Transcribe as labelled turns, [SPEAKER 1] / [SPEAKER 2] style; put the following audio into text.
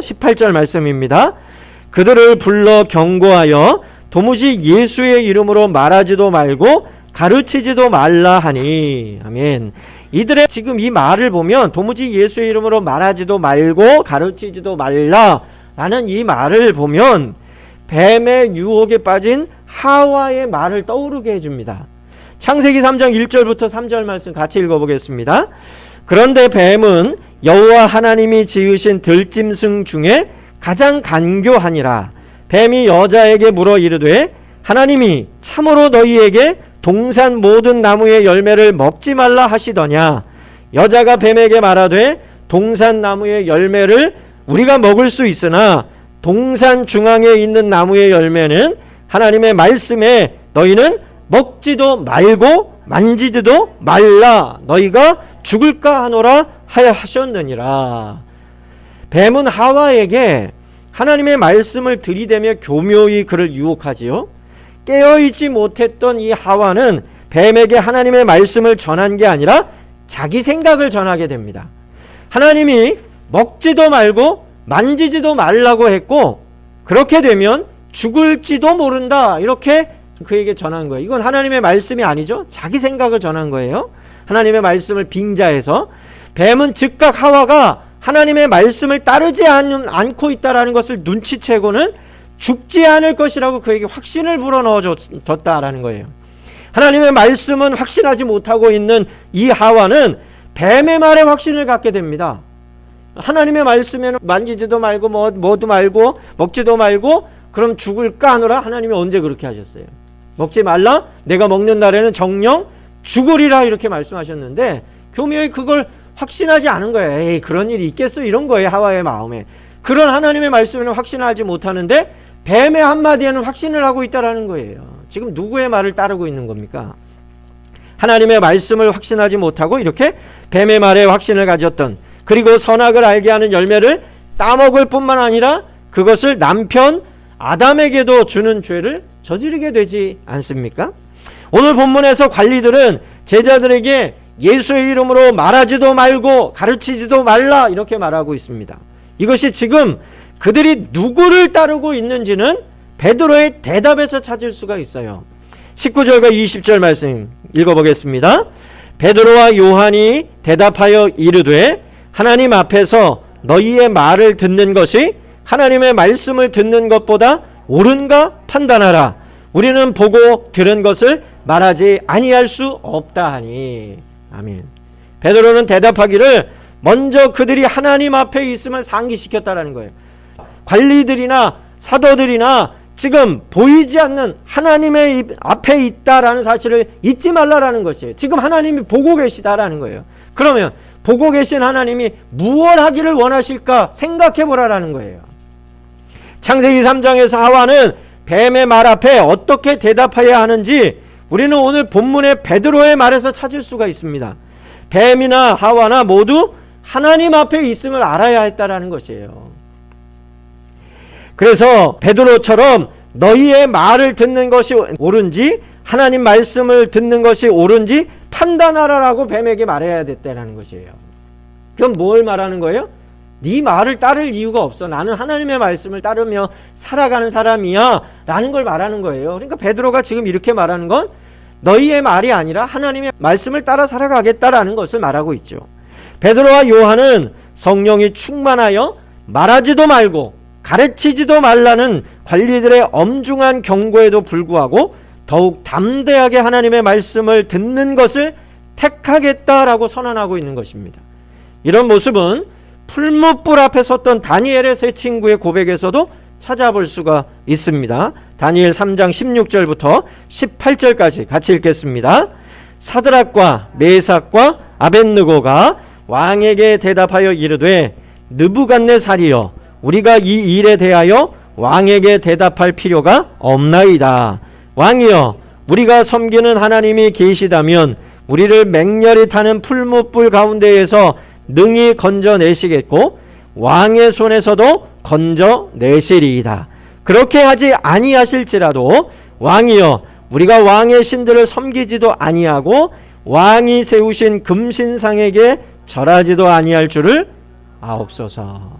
[SPEAKER 1] 18절 말씀입니다. 그들을 불러 경고하여 도무지 예수의 이름으로 말하지도 말고 가르치지도 말라 하니. 아멘. 이들의 지금 이 말을 보면 도무지 예수의 이름으로 말하지도 말고 가르치지도 말라 라는 이 말을 보면 뱀의 유혹에 빠진 하와의 말을 떠오르게 해줍니다. 창세기 3장 1절부터 3절 말씀 같이 읽어보겠습니다. 그런데 뱀은 여호와 하나님이 지으신 들짐승 중에 가장 간교하니라. 뱀이 여자에게 물어 이르되 하나님이 참으로 너희에게 동산 모든 나무의 열매를 먹지 말라 하시더냐. 여자가 뱀에게 말하되 동산 나무의 열매를 우리가 먹을 수 있으나 동산 중앙에 있는 나무의 열매는 하나님의 말씀에 너희는 먹지도 말고 만지지도 말라. 너희가 죽을까 하노라 하셨느니라. 뱀은 하와에게 하나님의 말씀을 들이대며 교묘히 그를 유혹하지요. 깨어있지 못했던 이 하와는 뱀에게 하나님의 말씀을 전한 게 아니라 자기 생각을 전하게 됩니다. 하나님이 먹지도 말고 만지지도 말라고 했고 그렇게 되면 죽을지도 모른다 이렇게 그에게 전한 거예요. 이건 하나님의 말씀이 아니죠. 자기 생각을 전한 거예요. 하나님의 말씀을 빙자해서 뱀은 즉각 하와가 하나님의 말씀을 따르지 않고 있다는 것을 눈치채고는 죽지 않을 것이라고 그에게 확신을 불어넣어줬다라는 거예요. 하나님의 말씀은 확신하지 못하고 있는 이 하와는 뱀의 말에 확신을 갖게 됩니다. 하나님의 말씀에는 만지지도 말고 뭐도 말고 먹지도 말고 그럼 죽을까 하노라. 하나님이 언제 그렇게 하셨어요? 먹지 말라. 내가 먹는 날에는 정녕 죽으리라 이렇게 말씀하셨는데 교묘히 그걸 확신하지 않은 거예요. 에이 그런 일이 있겠어 이런 거예요. 하와의 마음에. 그런 하나님의 말씀에는 확신하지 못하는데 뱀의 한마디에는 확신을 하고 있다는 거예요. 지금 누구의 말을 따르고 있는 겁니까? 하나님의 말씀을 확신하지 못하고 이렇게 뱀의 말에 확신을 가졌던, 그리고 선악을 알게 하는 열매를 따먹을 뿐만 아니라 그것을 남편 아담에게도 주는 죄를 저지르게 되지 않습니까? 오늘 본문에서 관리들은 제자들에게 예수의 이름으로 말하지도 말고 가르치지도 말라 이렇게 말하고 있습니다. 이것이 지금 그들이 누구를 따르고 있는지는 베드로의 대답에서 찾을 수가 있어요. 19절과 20절 말씀 읽어보겠습니다. 베드로와 요한이 대답하여 이르되 하나님 앞에서 너희의 말을 듣는 것이 하나님의 말씀을 듣는 것보다 옳은가 판단하라. 우리는 보고 들은 것을 말하지 아니할 수 없다 하니. 아멘. 베드로는 대답하기를 먼저 그들이 하나님 앞에 있음을 상기시켰다라는 거예요. 관리들이나 사도들이나 지금 보이지 않는 하나님의 앞에 있다라는 사실을 잊지 말라라는 것이에요. 지금 하나님이 보고 계시다라는 거예요. 그러면 보고 계신 하나님이 무엇 하기를 원하실까 생각해 보라라는 거예요. 창세기 3장에서 하와는 뱀의 말 앞에 어떻게 대답해야 하는지 우리는 오늘 본문의 베드로의 말에서 찾을 수가 있습니다. 뱀이나 하와나 모두 하나님 앞에 있음을 알아야 했다라는 것이에요. 그래서 베드로처럼 너희의 말을 듣는 것이 옳은지 하나님 말씀을 듣는 것이 옳은지 판단하라라고 뱀에게 말해야 됐다는 것이에요. 그럼 뭘 말하는 거예요? 네 말을 따를 이유가 없어. 나는 하나님의 말씀을 따르며 살아가는 사람이야 라는 걸 말하는 거예요. 그러니까 베드로가 지금 이렇게 말하는 건 너희의 말이 아니라 하나님의 말씀을 따라 살아가겠다라는 것을 말하고 있죠. 베드로와 요한은 성령이 충만하여 말하지도 말고 가르치지도 말라는 관리들의 엄중한 경고에도 불구하고 더욱 담대하게 하나님의 말씀을 듣는 것을 택하겠다라고 선언하고 있는 것입니다. 이런 모습은 풀무불 앞에 섰던 다니엘의 세 친구의 고백에서도 찾아볼 수가 있습니다. 다니엘 3장 16절부터 18절까지 같이 읽겠습니다. 사드락과 메삭과 아벳느고가 왕에게 대답하여 이르되 느부갓네살이여 우리가 이 일에 대하여 왕에게 대답할 필요가 없나이다. 왕이여 우리가 섬기는 하나님이 계시다면 우리를 맹렬히 타는 풀무불 가운데에서 능히 건져내시겠고 왕의 손에서도 건져내시리이다. 그렇게 하지 아니하실지라도 왕이여 우리가 왕의 신들을 섬기지도 아니하고 왕이 세우신 금신상에게 절하지도 아니할 줄을 아옵소서.